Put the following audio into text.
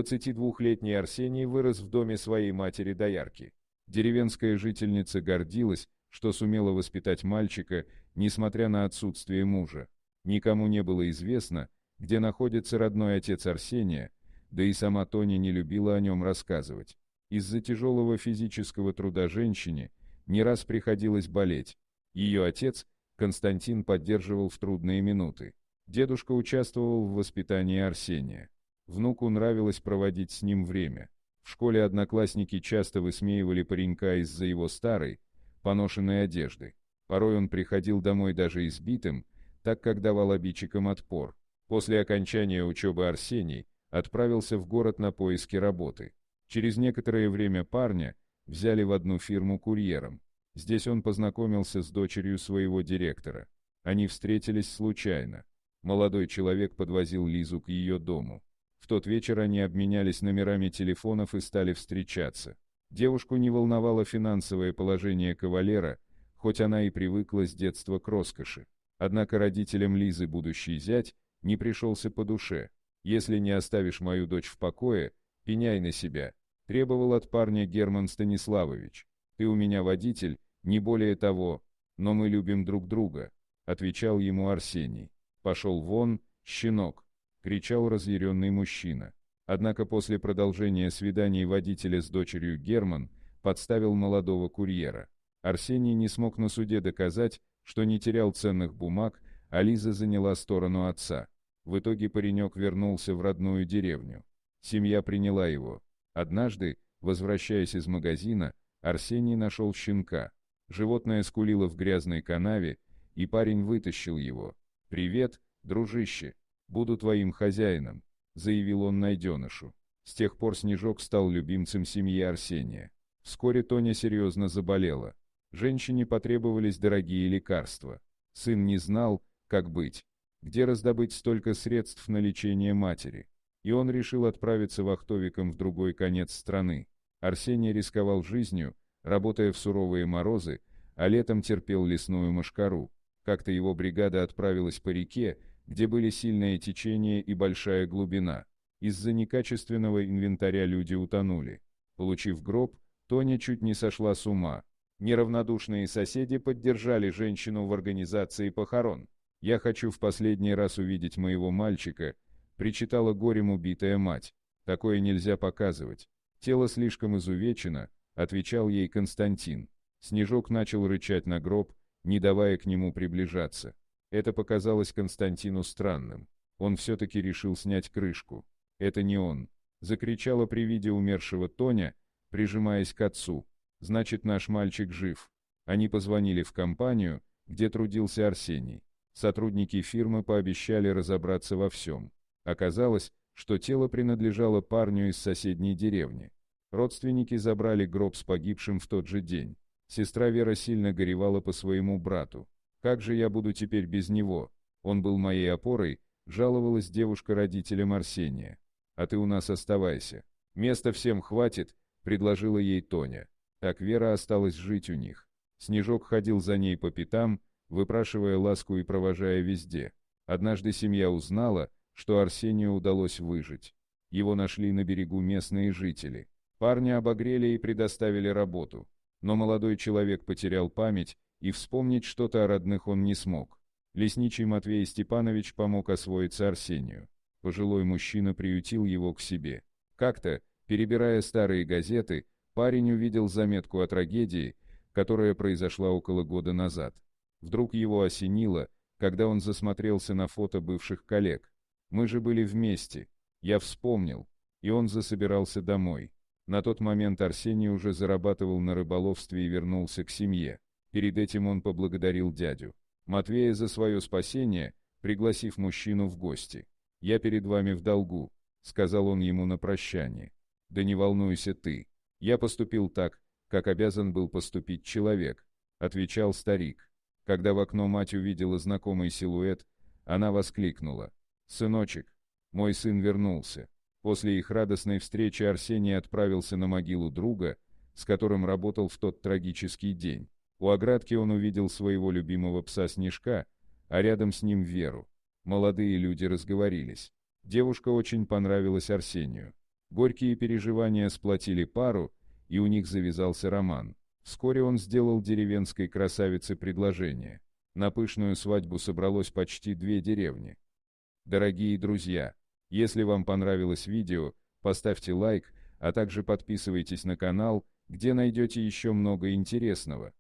22-летний Арсений вырос в доме своей матери-доярки. Деревенская жительница гордилась, что сумела воспитать мальчика, несмотря на отсутствие мужа. Никому не было известно, где находится родной отец Арсения, да и сама Тоня не любила о нем рассказывать. Из-за тяжелого физического труда женщине не раз приходилось болеть. Ее отец, Константин, поддерживал в трудные минуты. Дедушка участвовал в воспитании Арсения. Внуку нравилось проводить с ним время. В школе одноклассники часто высмеивали паренька из-за его старой, поношенной одежды. Порой он приходил домой даже избитым, так как давал обидчикам отпор. После окончания учебы Арсений отправился в город на поиски работы. Через некоторое время парня взяли в одну фирму курьером. Здесь он познакомился с дочерью своего директора. Они встретились случайно. Молодой человек подвозил Лизу к ее дому. В тот вечер они обменялись номерами телефонов и стали встречаться. Девушку не волновало финансовое положение кавалера, хоть она и привыкла с детства к роскоши. Однако родителям Лизы будущий зять не пришелся по душе. «Если не оставишь мою дочь в покое, пеняй на себя», — требовал от парня Герман Станиславович. «Ты у меня водитель, не более того, но мы любим друг друга», — отвечал ему Арсений. «Пошел вон, щенок», — кричал разъяренный мужчина. Однако после продолжения свиданий водителя с дочерью Герман подставил молодого курьера. Арсений не смог на суде доказать, что не терял ценных бумаг, а Лиза заняла сторону отца. В итоге паренек вернулся в родную деревню. Семья приняла его. Однажды, возвращаясь из магазина, Арсений нашел щенка. Животное скулило в грязной канаве, и парень вытащил его. «Привет, дружище, буду твоим хозяином», — заявил он найденышу. С тех пор Снежок стал любимцем семьи Арсения. Вскоре Тоня серьезно заболела. Женщине потребовались дорогие лекарства. Сын не знал, как быть, где раздобыть столько средств на лечение матери. И он решил отправиться вахтовиком в другой конец страны. Арсений рисковал жизнью, работая в суровые морозы, а летом терпел лесную мошкару. Как-то его бригада отправилась по реке, где были сильное течение и большая глубина. Из-за некачественного инвентаря люди утонули. Получив гроб, Тоня чуть не сошла с ума. Неравнодушные соседи поддержали женщину в организации похорон. «Я хочу в последний раз увидеть моего мальчика», — причитала горем убитая мать. «Такое нельзя показывать. Тело слишком изувечено», — отвечал ей Константин. Снежок начал рычать на гроб, не давая к нему приближаться. Это показалось Константину странным. Он все-таки решил снять крышку. «Это не он», — закричала при виде умершего Тоня, прижимаясь к отцу. «Значит, наш мальчик жив». Они позвонили в компанию, где трудился Арсений. Сотрудники фирмы пообещали разобраться во всем. Оказалось, что тело принадлежало парню из соседней деревни. Родственники забрали гроб с погибшим в тот же день. Сестра Вера сильно горевала по своему брату. «Как же я буду теперь без него? Он был моей опорой», — жаловалась девушка родителям Арсения. «А ты у нас оставайся. Места всем хватит», — предложила ей Тоня. Так Вера осталась жить у них. Снежок ходил за ней по пятам, выпрашивая ласку и провожая везде. Однажды семья узнала, что Арсению удалось выжить. Его нашли на берегу местные жители. Парня обогрели и предоставили работу. Но молодой человек потерял память, и вспомнить что-то о родных он не смог. Лесничий Матвей Степанович помог освоиться Арсению. Пожилой мужчина приютил его к себе. Как-то, перебирая старые газеты, парень увидел заметку о трагедии, которая произошла около года назад. Вдруг его осенило, когда он засмотрелся на фото бывших коллег. «Мы же были вместе». Я вспомнил, и он засобирался домой. На тот момент Арсений уже зарабатывал на рыболовстве и вернулся к семье. Перед этим он поблагодарил дядю Матвея за свое спасение, пригласив мужчину в гости. «Я перед вами в долгу», — сказал он ему на прощание. «Да не волнуйся ты. Я поступил так, как обязан был поступить человек», — отвечал старик. Когда в окно мать увидела знакомый силуэт, она воскликнула: «Сыночек, мой сын вернулся». После их радостной встречи Арсений отправился на могилу друга, с которым работал в тот трагический день. У оградки он увидел своего любимого пса Снежка, а рядом с ним Веру. Молодые люди разговорились. Девушка очень понравилась Арсению. Горькие переживания сплотили пару, и у них завязался роман. Вскоре он сделал деревенской красавице предложение. На пышную свадьбу собралось почти 2 деревни. Дорогие друзья, если вам понравилось видео, поставьте лайк, а также подписывайтесь на канал, где найдете еще много интересного.